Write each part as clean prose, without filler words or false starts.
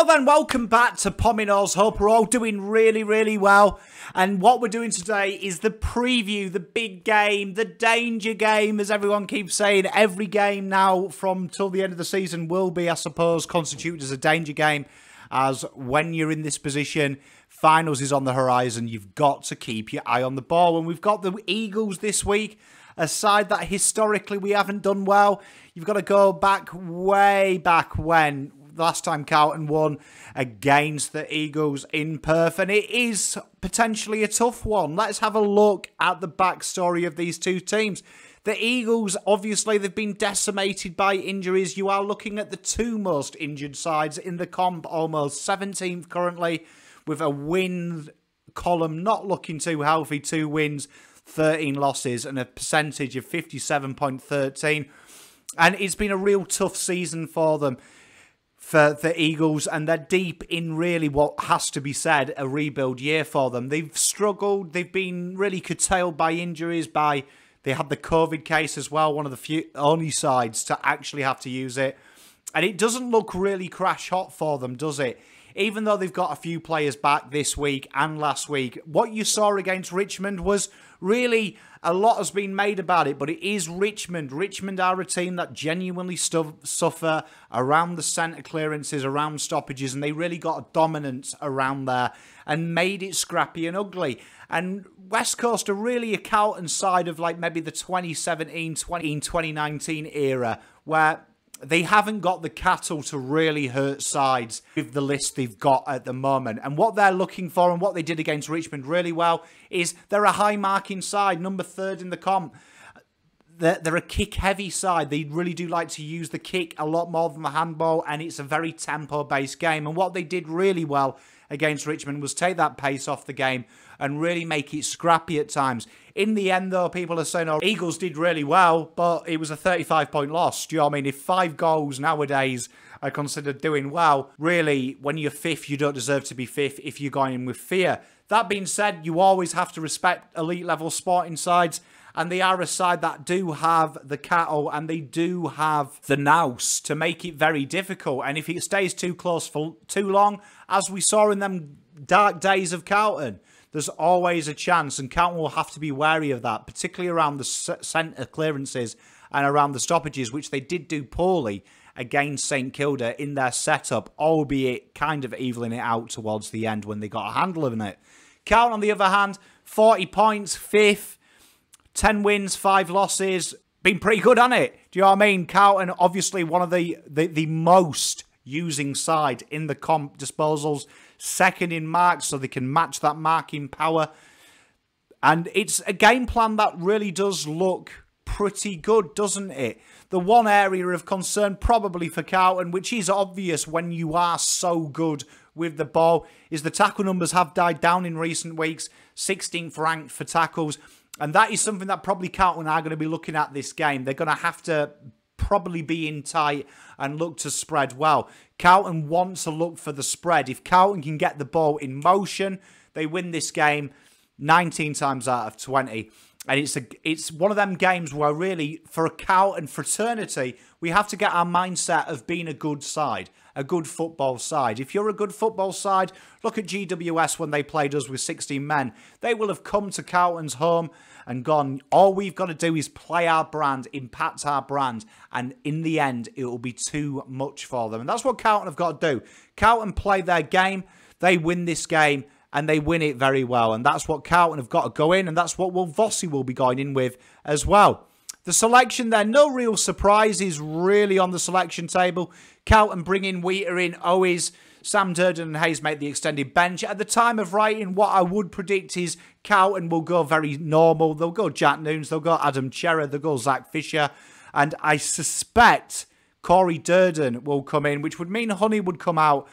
Well then, welcome back to Pomino's. Hope we're all doing really well. And what we're doing today is the preview, the big game, the danger game, as everyone keeps saying. Every game now from till the end of the season will be, I suppose, constituted as a danger game. As when you're in this position, finals is on the horizon. You've got to keep your eye on the ball. And we've got the Eagles this week, a side that historically we haven't done well. You've got to go back way back when. Last time Carlton won against the Eagles in Perth, and it is potentially a tough one. Let's have a look at the backstory of these two teams. The Eagles, obviously, they've been decimated by injuries. You are looking at the two most injured sides in the comp, almost 17th currently, with a win column not looking too healthy. 2 wins, 13 losses, and a percentage of 57.13. And it's been a real tough season for them. For the Eagles, and they're deep in really what has to be said a rebuild year for them. They've struggled. They've been really curtailed by injuries. They had the COVID case as well, one of the only sides to actually have to use it. And it doesn't look really crash hot for them, does it? Even though they've got a few players back this week and last week, what you saw against Richmond was really, a lot has been made about it, but it is Richmond. Richmond are a team that genuinely suffer around the centre clearances, around stoppages, and they really got a dominance around there and made it scrappy and ugly. And West Coast are really a Carlton side of like maybe the 2017-2019 era, where they haven't got the cattle to really hurt sides with the list they've got at the moment. And what they're looking for and what they did against Richmond really well is they're a high-marking side, number 3rd in the comp. They're a kick-heavy side. They really do like to use the kick a lot more than the handball, and it's a very tempo-based game. And what they did really well against Richmond was take that pace off the game and really make it scrappy at times. In the end, though, people are saying, oh, Eagles did really well, but it was a 35-point loss. Do you know what I mean? If 5 goals nowadays are considered doing well, really, when you're 5th, you don't deserve to be 5th if you're going in with fear. That being said, you always have to respect elite-level sporting sides, and they are a side that do have the cattle and they do have the nous to make it very difficult. And if it stays too close for too long, as we saw in them dark days of Carlton, there's always a chance, and Carlton will have to be wary of that, particularly around the centre clearances and around the stoppages, which they did do poorly against St Kilda in their setup, albeit kind of evening it out towards the end when they got a handle of it. Carlton, on the other hand, 40 points, 5th, 10 wins, 5 losses. Been pretty good on it. Do you know what I mean? Carlton, obviously one of the most using side in the comp disposals. 2nd in marks, so they can match that marking power. And it's a game plan that really does look pretty good, doesn't it? The one area of concern probably for Carlton, which is obvious when you are so good with the ball, is the tackle numbers have died down in recent weeks. 16th ranked for tackles. And that is something that probably Carlton are going to be looking at this game. They're going to have to probably be in tight and look to spread well. Carlton wants to look for the spread. If Carlton can get the ball in motion, they win this game 19 times out of 20. And it's one of them games where really, for a Carlton fraternity, we have to get our mindset of being a good side, a good football side. If you're a good football side, look at GWS when they played us with 16 men. They will have come to Carlton's home and gone, all we've got to do is play our brand, impact our brand, and in the end, it will be too much for them. And that's what Carlton have got to do. Carlton play their game, they win this game, and they win it very well. And that's what Carlton have got to go in, and that's what Vossi will be going in with as well. The selection there, no real surprises really on the selection table. Carlton bringing Wheater in, Owens, Sam Durden and Hayes make the extended bench. At the time of writing, what I would predict is Carlton will go very normal. They'll go Jack Noons, they'll go Adam Cherra, they'll go Zach Fisher. And I suspect Corey Durden will come in, which would mean Honey would come out.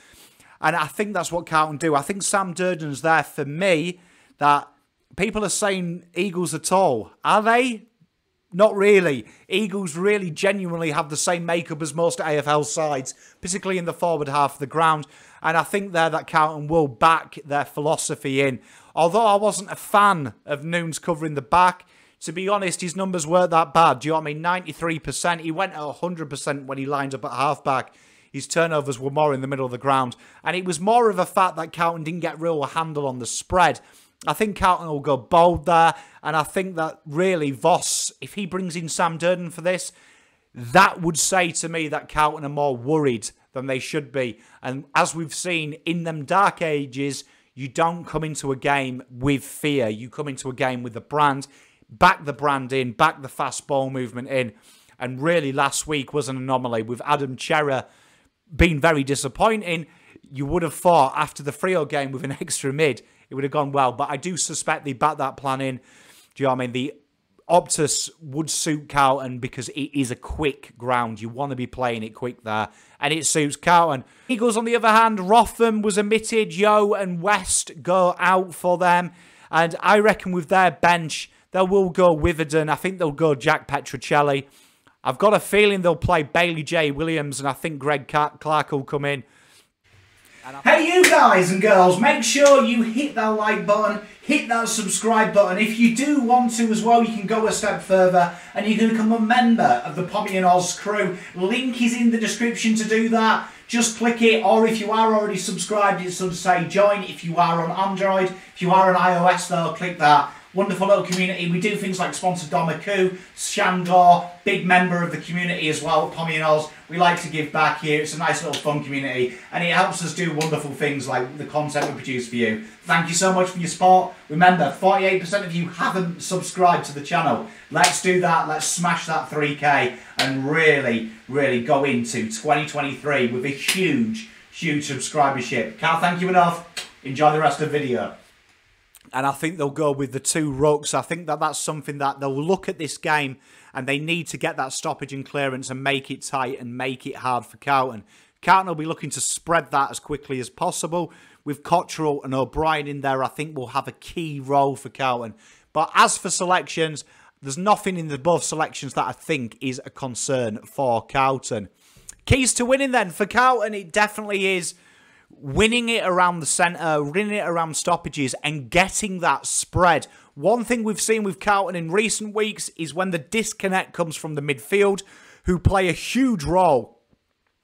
And I think that's what Carlton do. I think Sam Durden's there for me, that people are saying Eagles are tall. Are they? Not really. Eagles really genuinely have the same makeup as most AFL sides, particularly in the forward half of the ground. And I think there that Carlton will back their philosophy in. Although I wasn't a fan of Noons covering the back, to be honest, his numbers weren't that bad. Do you know what I mean? 93%. He went at 100% when he lined up at halfback. his turnovers were more in the middle of the ground. And it was more of a fact that Carlton didn't get real handle on the spread. I think Carlton will go bold there. And I think that really Voss, if he brings in Sam Durden for this, that would say to me that Carlton are more worried than they should be. And as we've seen in them dark ages, you don't come into a game with fear. You come into a game with the brand. Back the brand in, back the fast ball movement in. And really last week was an anomaly with Adam Cherra being very disappointing. You would have thought after the Freo game with an extra mid, it would have gone well. But I do suspect they backed that plan in. Do you know what I mean? The Optus would suit Carlton because it is a quick ground. You want to be playing it quick there. And it suits Carlton. Eagles, on the other hand, Rotham was omitted. Yo and West go out for them. And I reckon with their bench, they will go Witherden. I think they'll go Jack Petrocelli. I've got a feeling they'll play Bailey J. Williams. And I think Greg Clark will come in. Hey you guys and girls, make sure you hit that like button, hit that subscribe button. If you do want to as well, you can go a step further and you can become a member of the Pommy and Oz crew. Link is in the description to do that. Just click it, or if you are already subscribed, it should say join. If you are on Android, if you are on iOS though, click that. Wonderful little community. We do things like sponsor Domaku, Shandor, big member of the community as well, Pommy and Oz. We like to give back here. It's a nice little fun community and it helps us do wonderful things like the content we produce for you. Thank you so much for your support. Remember, 48% of you haven't subscribed to the channel. Let's do that. Let's smash that 3K and really, really go into 2023 with a huge, huge subscribership. Can't thank you enough. Enjoy the rest of the video. And I think they'll go with the two rucks. I think that that's something that they'll look at this game and they need to get that stoppage and clearance and make it tight and make it hard for Carlton. Carlton will be looking to spread that as quickly as possible. With Cottrell and O'Brien in there, I think will have a key role for Carlton. But as for selections, there's nothing in the both selections that I think is a concern for Carlton. Keys to winning then for Carlton, it definitely is winning it around the centre, winning it around stoppages and getting that spread. One thing we've seen with Carlton in recent weeks is when the disconnect comes from the midfield, who play a huge role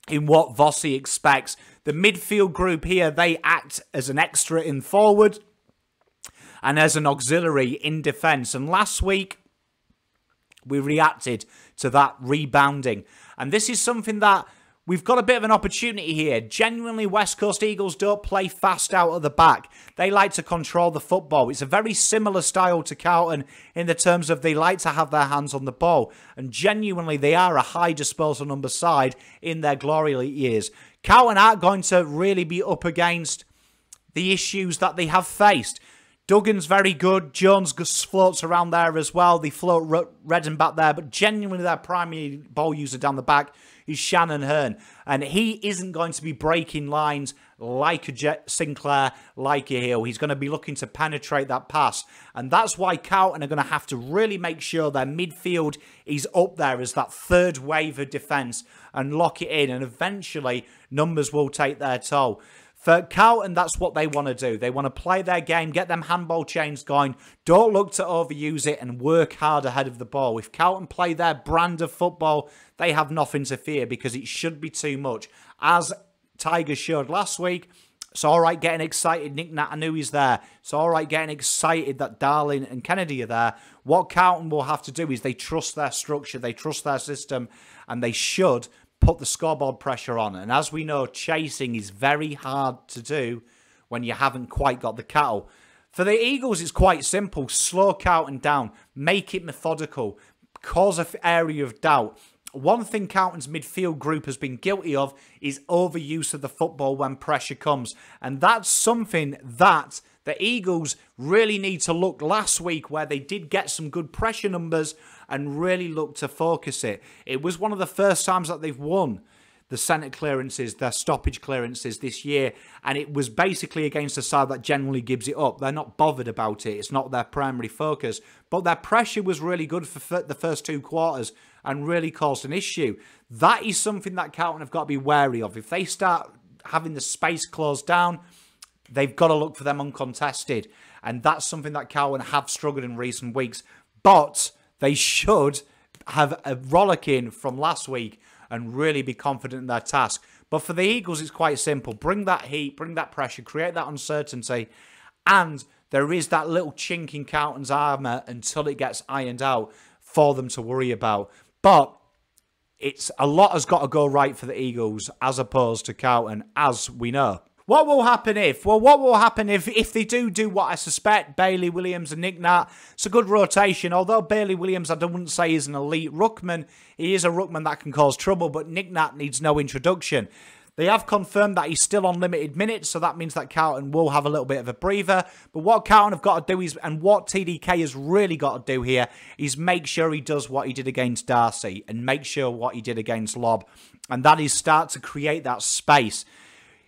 in what Vossi expects. The midfield group here, they act as an extra in forward and as an auxiliary in defence. And last week, we reacted to that rebounding. And this is something that we've got a bit of an opportunity here. Genuinely, West Coast Eagles don't play fast out of the back. They like to control the football. It's a very similar style to Carlton in the terms of they like to have their hands on the ball. And genuinely, they are a high disposal number side in their glory years. Carlton aren't going to really be up against the issues that they have faced. Duggan's very good. Jones floats around there as well. They float Redden back there. But genuinely, their primary ball user down the back is Shannon Hearn. And he isn't going to be breaking lines like a Jet Sinclair, like a Hill. He's going to be looking to penetrate that pass. And that's why Carlton are going to have to really make sure their midfield is up there as that third wave of defence and lock it in. And eventually, numbers will take their toll. For Carlton, that's what they want to do. They want to play their game, get them handball chains going. Don't look to overuse it and work hard ahead of the ball. If Carlton play their brand of football, they have nothing to fear because it should be too much. As Tigers showed last week, it's all right getting excited. Nick Natanui's there. It's all right getting excited that Darling and Kennedy are there. What Carlton will have to do is they trust their structure, they trust their system, and they should put the scoreboard pressure on. And as we know, chasing is very hard to do when you haven't quite got the cattle. For the Eagles, it's quite simple. Slow Carlton down. Make it methodical. Cause an area of doubt. One thing Carlton's midfield group has been guilty of is overuse of the football when pressure comes. And that's something that the Eagles really need to look last week where they did get some good pressure numbers and really look to focus it. It was one of the first times that they've won the centre clearances, their stoppage clearances this year. And it was basically against a side that generally gives it up. They're not bothered about it. It's not their primary focus. But their pressure was really good for the first two quarters and really caused an issue. That is something that Carlton have got to be wary of. If they start having the space closed down, they've got to look for them uncontested. And that's something that Carlton have struggled in recent weeks. But they should have a rollicking from last week and really be confident in their task. But for the Eagles, it's quite simple. Bring that heat, bring that pressure, create that uncertainty, and there is that little chink in Carlton's armour until it gets ironed out for them to worry about. But it's a lot has got to go right for the Eagles as opposed to Carlton, as we know. What will happen if? Well, what will happen if they do what I suspect, Bailey, Williams and Nick Nat? It's a good rotation, although Bailey Williams I wouldn't say is an elite ruckman. He is a ruckman that can cause trouble, but Nick Nat needs no introduction. They have confirmed that he's still on limited minutes, so that means that Carlton will have a little bit of a breather. But what Carlton have got to do is, and what TDK has really got to do here, is make sure he does what he did against Darcy and make sure what he did against Lobb. And that is start to create that space.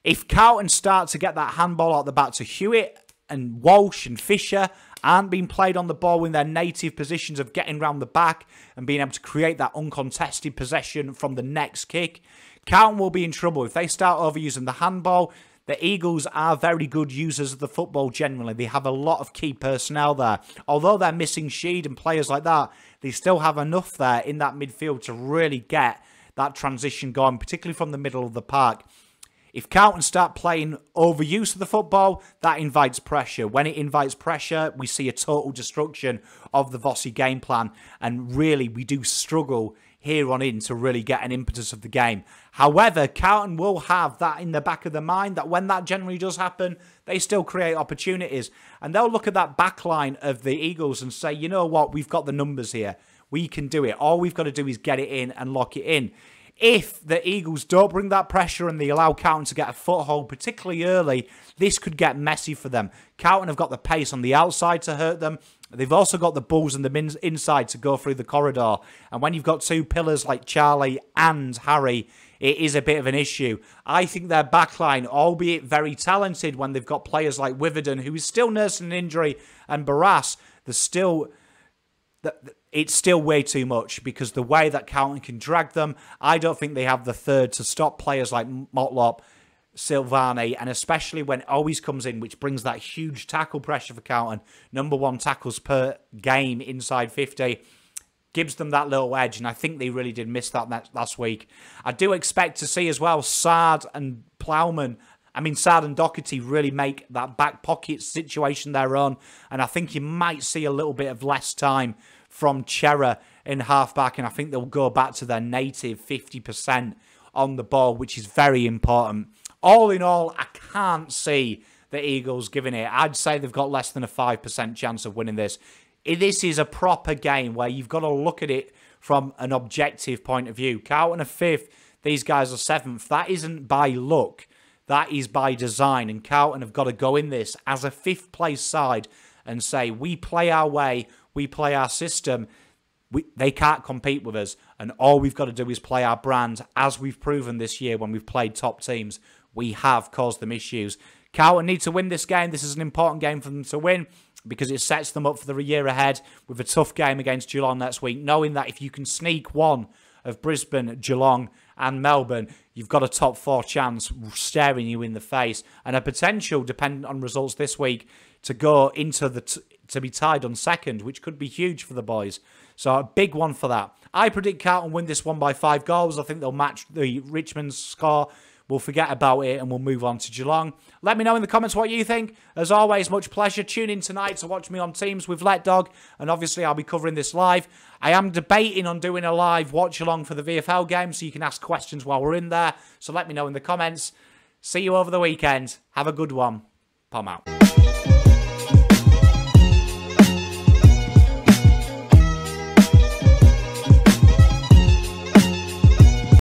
If Carlton start to get that handball out the back to Hewitt and Walsh and Fisher aren't being played on the ball in their native positions of getting round the back and being able to create that uncontested possession from the next kick, Carlton will be in trouble. If they start overusing the handball, the Eagles are very good users of the football generally. They have a lot of key personnel there. Although they're missing Sheed and players like that, they still have enough there in that midfield to really get that transition going, particularly from the middle of the park. If Carlton start playing overuse of the football, that invites pressure. When it invites pressure, we see a total destruction of the Vossi game plan. And really, we do struggle here on in to really get an impetus of the game. However, Carlton will have that in the back of their mind that when that generally does happen, they still create opportunities. And they'll look at that back line of the Eagles and say, you know what, we've got the numbers here. We can do it. All we've got to do is get it in and lock it in. If the Eagles don't bring that pressure and they allow Carlton to get a foothold, particularly early, this could get messy for them. Carlton have got the pace on the outside to hurt them. They've also got the balls on the inside to go through the corridor. And when you've got two pillars like Charlie and Harry, it is a bit of an issue. I think their backline, albeit very talented when they've got players like Witherden, who is still nursing an injury, and Barras, it's still way too much because the way that Carlton can drag them, I don't think they have the third to stop players like Motlop, Silvani, and especially when Owens comes in, which brings that huge tackle pressure for Carlton. #1 tackles per game inside 50. Gives them that little edge, and I think they really did miss that last week. I do expect to see as well Sard and Sard and Doherty really make that back pocket situation their own, and I think you might see a little bit of less time from Chera in half-back, and I think they'll go back to their native 50% on the ball, which is very important. All in all, I can't see the Eagles giving it. I'd say they've got less than a 5% chance of winning this. This is a proper game where you've got to look at it from an objective point of view. Carlton are 5th, these guys are 7th. That isn't by luck. That is by design, and Carlton have got to go in this as a 5th place side and say, we play our way, we play our system. They can't compete with us, and all we've got to do is play our brand, as we've proven this year when we've played top teams. We have caused them issues. Carlton need to win this game. This is an important game for them to win because it sets them up for the year ahead with a tough game against Geelong next week, knowing that if you can sneak one of Brisbane, Geelong and Melbourne, you've got a top 4 chance staring you in the face and a potential, dependent on results this week, to go into to be tied on 2nd, which could be huge for the boys. So a big one for that. I predict Carlton win this one by 5 goals. I think they'll match the Richmond's score. We'll forget about it and we'll move on to Geelong. Let me know in the comments what you think. As always, much pleasure. Tune in tonight to watch me on Teams with LetDog, and obviously I'll be covering this live. I am debating on doing a live watch along for the VFL game, so you can ask questions while we're in there. So let me know in the comments. See you over the weekend. Have a good one. Palm out.